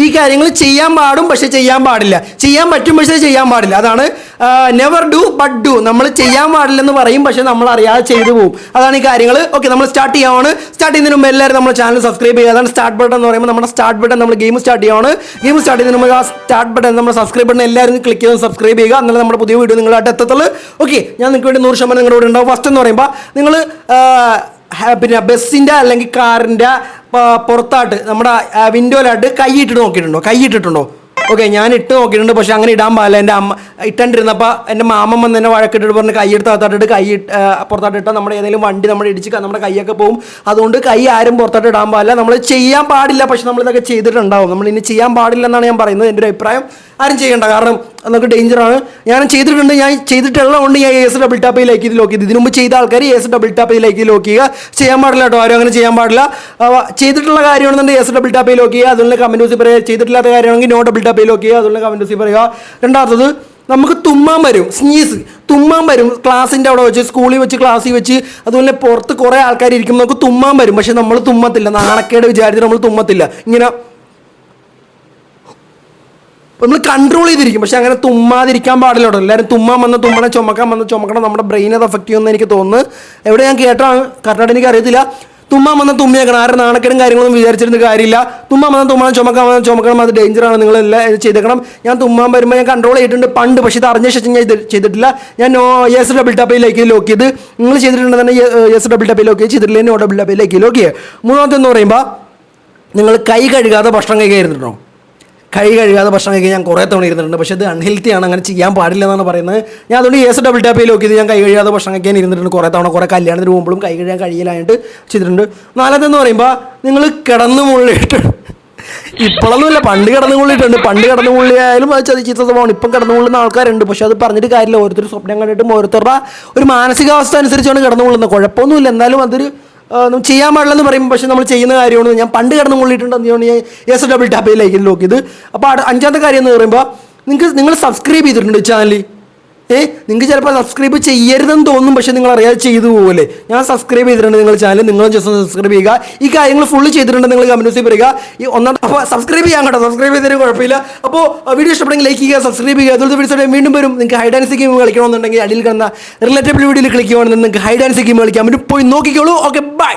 ഈ കാര്യങ്ങൾ ചെയ്യാൻ പാടും പക്ഷെ ചെയ്യാൻ പാടില്ല, ചെയ്യാൻ പറ്റും പക്ഷേ ചെയ്യാൻ പാടില്ല. അതാണ് നെവർ ഡു ബട്ട് ഡു. നമ്മൾ ചെയ്യാൻ പാടില്ലെന്ന് പറയും പക്ഷെ നമ്മൾ അറിയാതെ ചെയ്തു പോകും. അതാണ് ഈ കാര്യങ്ങൾ. ഓക്കെ, നമ്മൾ സ്റ്റാർട്ട് ചെയ്യാവാണ്. സ്റ്റാർട്ട് ചെയ്യുന്നതിന് മുമ്പ് എല്ലാവരും നമ്മുടെ ചാനൽ സബ്സ്ക്രൈബ് ചെയ്യുക. അതാണ് സ്റ്റാർട്ട് ബട്ടൺ എന്ന് പറയുമ്പോൾ നമ്മുടെ സ്റ്റാർട്ട് ബട്ടൺ നമ്മൾ ഗെയിം സ്റ്റാർട്ട് ചെയ്യുവാണ്. ഗെയിം സ്റ്റാർട്ട് ചെയ്യുന്നതിന് മുമ്പ് ആ സ്റ്റാർട്ട് ബട്ടൺ നമ്മൾ സബ്സ്ക്രൈബ് ബട്ടൺ എല്ലാവരും ക്ലിക്ക് ചെയ്ത് സബ്സ്ക്രൈബ് ചെയ്യുക. എന്നാലും നമ്മുടെ പുതിയ വീഡിയോ നിങ്ങളായിട്ട് എത്തത്തുള്ളൂ. ഓക്കെ, ഞാൻ നിങ്ങൾക്ക് വേണ്ടി 100% നിങ്ങളുടെ കൂടെ ഉണ്ടാവും. ഫസ്റ്റ് എന്ന് പറയുമ്പോൾ നിങ്ങൾ പിന്നെ ബസ്സിൻ്റെ അല്ലെങ്കിൽ കാറിൻ്റെ പുറത്തായിട്ട് നമ്മുടെ വിൻഡോയിലായിട്ട് കൈയിട്ടിട്ടുണ്ടോ? ഓക്കെ, ഞാൻ ഇട്ട് നോക്കിയിട്ടുണ്ട് പക്ഷെ അങ്ങനെ ഇടാൻ പാടില്ല. എൻ്റെ അമ്മ ഇട്ടിരുന്നപ്പോൾ എൻ്റെ മാമൻ വന്ന് എന്നെ വഴക്കിട്ടിട്ട് പറഞ്ഞ് കൈയെടുത്ത് അകത്താട്ടിട്ട് പുറത്തായിട്ടിട്ടാൽ നമ്മുടെ ഏതെങ്കിലും വണ്ടി നമ്മൾ ഇടിച്ച് നമ്മുടെ കൈയൊക്കെ പോകും. അതുകൊണ്ട് കൈ ആരും പുറത്തായിട്ട് ഇടാൻ പാടില്ല. നമ്മൾ ചെയ്യാൻ പാടില്ല പക്ഷെ നമ്മളിതൊക്കെ ചെയ്തിട്ടുണ്ടാവും. നമ്മൾ ഇനി ചെയ്യാൻ പാടില്ല എന്നാണ് ഞാൻ പറയുന്നത്. എൻ്റെ ഒരു അഭിപ്രായം ആരും ചെയ്യണ്ട, കാരണം അതൊക്കെ ഡേഞ്ചറാണ്. ഞാൻ ചെയ്തിട്ടുണ്ട്, ഞാൻ ചെയ്തിട്ടുള്ളതുകൊണ്ട് ഞാൻ എസ് ഡബിൾ ടാപ്പ് ലൈക്ക് ചെയ്ത് ലോക്ക് ചെയ്ത്. ഇതിനു മുമ്പ് ചെയ്ത ആൾക്കാർ എസ് ഡബിൾ ടാപ്പ് ലൈക്ക് ചെയ്ത് ലോക്ക് ചെയ്യുക. ചെയ്യാൻ പാടില്ല കേട്ടോ, ആരും അങ്ങനെ ചെയ്യാൻ പാടില്ല. ചെയ്തിട്ടുള്ള കാര്യമാണെന്നുണ്ടെങ്കിൽ എസ് ഡബിൾ ടാപ്പ് ലോക്ക് ചെയ്യുക. അതുപോലെ കമൻറ്റ് ബോക്സിൽ പറയുക. ചെയ്തിട്ടില്ലാത്ത കാര്യമാണെങ്കിൽ നോ ഡബിൾ ടാപ്പ് ലോക്ക് ചെയ്യുക. അതുപോലെ കമൻറ്റ് ബോക്സിൽ പറയുക. രണ്ടാമത്തത്, നമുക്ക് തുമ്മാൻ വരും, തുമ്മാൻ വരും. ക്ലാസ്സിൻ്റെ അവിടെ വെച്ച്, സ്കൂളിൽ വെച്ച്, ക്ലാസ്സിൽ വെച്ച്, അതുപോലെ പുറത്ത് കുറേ ആൾക്കാർ ഇരിക്കുമ്പോൾ നമുക്ക് തുമ്മാൻ വരും. പക്ഷെ നമ്മൾ തുമ്മത്തില്ല, നാണക്കേട് വിചാരിച്ചിട്ട് നമ്മൾ തുമ്മത്തില്ല. ഇങ്ങനെ നമ്മൾ കൺട്രോൾ ചെയ്തിരിക്കും. പക്ഷെ അങ്ങനെ തുമ്മാതിരിക്കാൻ പാടില്ല കേട്ടോ. എല്ലാവരും തുമ്മാൻ വന്ന് തുമ്മണം, ചുമക്കണം. നമ്മുടെ ബ്രെയിൻ അത് അഫക്റ്റ് ചെയ്യുമെന്ന് എനിക്ക് തോന്നുന്നു. എവിടെ ഞാൻ കേട്ടാണ്, കറക്റ്റായിട്ട് എനിക്ക് അറിയത്തില്ല. തുമ്മാൻ വന്ന തുമ്മിയേക്കണം. ആരും നാണക്കേടും കാര്യങ്ങളൊന്നും വിചാരിച്ചിരുന്ന കാര്യമില്ല. തുമ്മാൻ വന്നാൽ തുമ്മണം, ചുമക്കണം. അത് ഡേഞ്ചറാണ്. നിങ്ങളെല്ലാം ഇത് ചെയ്തേക്കണം. ഞാൻ തുമ്മാൻ വരുമ്പോൾ ഞാൻ കൺട്രോൾ ചെയ്തിട്ടുണ്ട് പണ്ട്, പക്ഷേ ഇത് അറിഞ്ഞ ശേഷം ഞാൻ ഇത് ചെയ്തിട്ടില്ല. ഞാൻ എസ് ഡബിൾ ടാപ്പിലേക്ക് ലോക്ക് ചെയ്ത്. നിങ്ങൾ ചെയ്തിട്ടുണ്ടെങ്കിൽ എസ് ഡബിൾ ടാപ്പിലേക്ക് ചെയ്തിട്ടില്ല, നോ ഡബിൾ ടാപ്പിലേക്ക് ലോക്ക് ചെയ്യുക. മൂന്നാമത്തെ എന്ന് പറയുമ്പോൾ, നിങ്ങൾ കൈ കഴുകാതെ ഭക്ഷണം കഴിക്കാതിരുന്നിട്ടോ. കൈ കഴുകാതെ ഭക്ഷണം കഴിക്കാൻ ഞാൻ കുറേ തവണ ഇരുന്നിട്ടുണ്ട്. പക്ഷേ ഇത് അൺഹെൽത്തിയാണ്, അങ്ങനെ ചെയ്യാൻ പാടില്ല എന്നാണ് പറയുന്നത്. ഞാൻ അതുകൊണ്ട് എസ് ഡബിൾ ടാപ്പിൽ നോക്കി ഞാൻ കൈ കഴുകാതെ ഭക്ഷണം കഴിക്കാൻ ഇരുന്നിട്ടുണ്ട് കുറേ തവണ. കുറേ കല്യാണത്തിന് പോകുമ്പോഴും കൈ കഴുകാൻ കഴിയില്ലായിട്ട് ചെയ്തിട്ടുണ്ട്. നാലാമതെന്ന് പറയുമ്പോൾ, നിങ്ങൾ കിടന്നു മുള്ളിയിട്ട്, ഇപ്പോഴൊന്നുമില്ല, പണ്ട് കിടന്നു മുള്ളിയിട്ടുണ്ട്. പണ്ട് കിടന്നു മുള്ളിയായാലും അത് ചീത്ത സ്വഭാവമാണ്. ഇപ്പം കിടന്നു മുള്ളുന്ന ആൾക്കാരുണ്ട്. പക്ഷേ അത് പറഞ്ഞിട്ട് കാര്യമില്ല. ഓരോരുത്തർ സ്വപ്നം കണ്ടിട്ടും ഓരോരുത്തരുടെ ഒരു മാനസികാവസ്ഥ അനുസരിച്ചാണ് കിടന്നു മുള്ളുന്നത്. കുഴപ്പമൊന്നുമില്ല, എന്നാലും അതൊരു ചെയ്യാൻ പാടില്ലെന്ന് പറയുമ്പോൾ പക്ഷേ നമ്മൾ ചെയ്യുന്ന കാര്യമാണ്. ഞാൻ പണ്ട് കിടന്ന് മുള്ളിയിട്ടുണ്ട്, അതുകൊണ്ട് ഞാൻ എസ് ഡബിൾ ടാപ്പിലേക്ക് ലോക്ക് ചെയ്ത്. അപ്പോൾ അഞ്ചാമത്തെ കാര്യം എന്ന് പറയുമ്പോൾ, നിങ്ങൾ സബ്സ്ക്രൈബ് ചെയ്തിട്ടുണ്ട് ചാനലിൽ. നിങ്ങൾക്ക് ചിലപ്പോൾ സബ്സ്ക്രൈബ് ചെയ്യരുതെന്ന് തോന്നും, പക്ഷേ നിങ്ങൾ അറിയാതെ ചെയ്തു പോകുമല്ലേ. ഞാൻ സബ്സ്ക്രൈബ് ചെയ്തിട്ടുണ്ട് നിങ്ങൾ ചാനൽ, നിങ്ങളും ജസ്റ്റ് സബ്സ്ക്രൈബ് ചെയ്യുക. ഈ കാര്യങ്ങൾ ഫുള്ള് ചെയ്തിട്ടുണ്ട് നിങ്ങൾ കമൻറ്റ് ബോക്സിൽ പറയുക. ഈ ഒന്നാമത്തെ അപ്പോൾ സബ്സ്ക്രൈബ് ചെയ്യാൻ കേട്ടോ, സബ്സ്ക്രൈബ് ചെയ്തതിന് കുഴപ്പമില്ല. അപ്പോൾ വീഡിയോ ഇഷ്ടപ്പെടുമെങ്കിൽ ലൈക്ക് ചെയ്യുക, സബ്സ്ക്രൈബ് ചെയ്യുക. അതുപോലെ വീഡിയോസ് വീണ്ടും വരും. നിങ്ങൾക്ക് ഹൈഡ് ആൻഡ് സീക്ക് ഗെയിം കളിക്കണമെന്നുണ്ടെങ്കിൽ അടിയിൽ കണ്ട റിലേറ്റബിൾ വീഡിയോയിൽ ക്ലിക്ക് ചെയ്യുകയാണെന്നുണ്ടെങ്കിൽ നിങ്ങൾക്ക് ഹൈഡ് ആൻഡ് സീക്ക് ഗെയിം കളിക്കാൻ പറ്റും. പോയി നോക്കിക്കോളൂ. Okay, by.